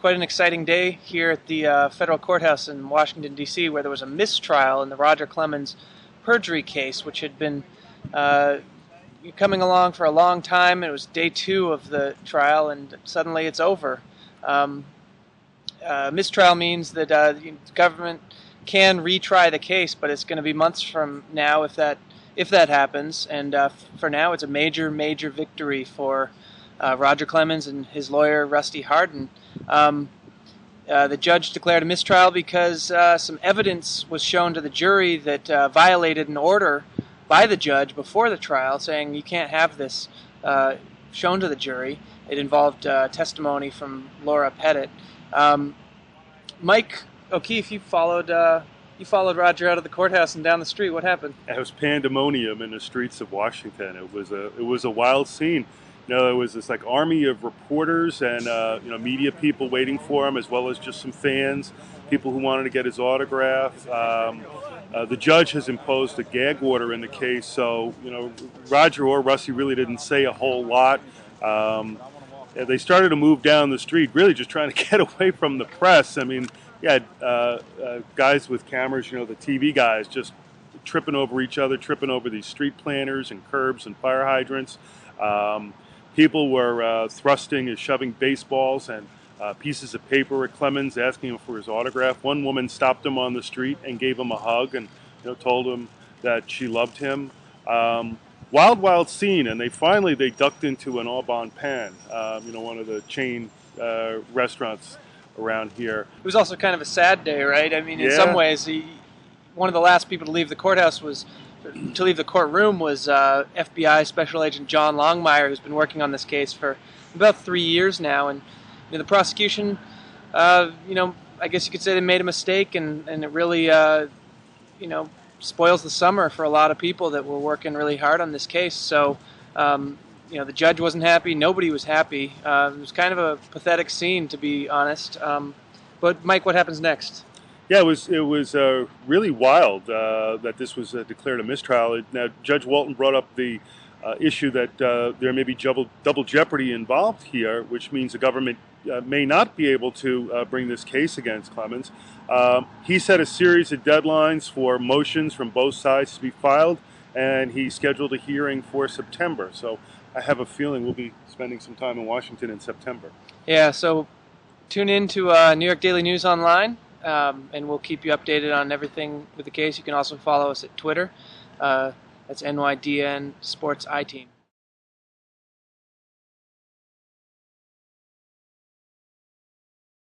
quite an exciting day here at the federal courthouse in Washington, D.C., where there was a mistrial in the Roger Clemens perjury case, which had been coming along for a long time. It was day 2 of the trial, and suddenly it's over. Mistrial means that the government can retry the case, but it's going to be months from now if that happens. And for now, it's a major victory for Roger Clemens and his lawyer Rusty Hardin. The judge declared a mistrial because some evidence was shown to the jury that violated an order by the judge before the trial, saying you can't have this shown to the jury. It involved testimony from Laura Pettit. Mike O'Keefe, you followed Roger out of the courthouse and down the street. What happened? It was pandemonium in the streets of Washington. It was a wild scene. There was this army of reporters and media people waiting for him, as well as just some fans, people who wanted to get his autograph. The judge has imposed a gag order in the case, so Roger or Rusty really didn't say a whole lot. They started to move down the street, really just trying to get away from the press. I mean, you had guys with cameras, the TV guys, just tripping over each other, tripping over these street planters and curbs and fire hydrants. People were thrusting and shoving baseballs and pieces of paper at Clemens, asking him for his autograph. One woman stopped him on the street and gave him a hug and told him that she loved him. Wild scene, and they ducked into an Au Bon Pain, one of the chain restaurants around here. It was also kind of a sad day, right? I mean, in some ways, one of the last people to leave the courthouse was courtroom was FBI Special Agent John Longmire, who's been working on this case for about 3 years now. And the prosecution, I guess you could say they made a mistake, and it really, spoils the summer for a lot of people that were working really hard on this case. So, the judge wasn't happy. Nobody was happy. It was kind of a pathetic scene, to be honest. But Mike, what happens next? Yeah, it was really wild that this was declared a mistrial. Now, Judge Walton brought up the issue that there may be double jeopardy involved here, which means the government may not be able to bring this case against Clemens. He set a series of deadlines for motions from both sides to be filed, and he scheduled a hearing for September. So I have a feeling we'll be spending some time in Washington in September. Yeah, so tune in to New York Daily News Online, and we'll keep you updated on everything with the case. You can also follow us at Twitter. That's NYDN Sports I Team.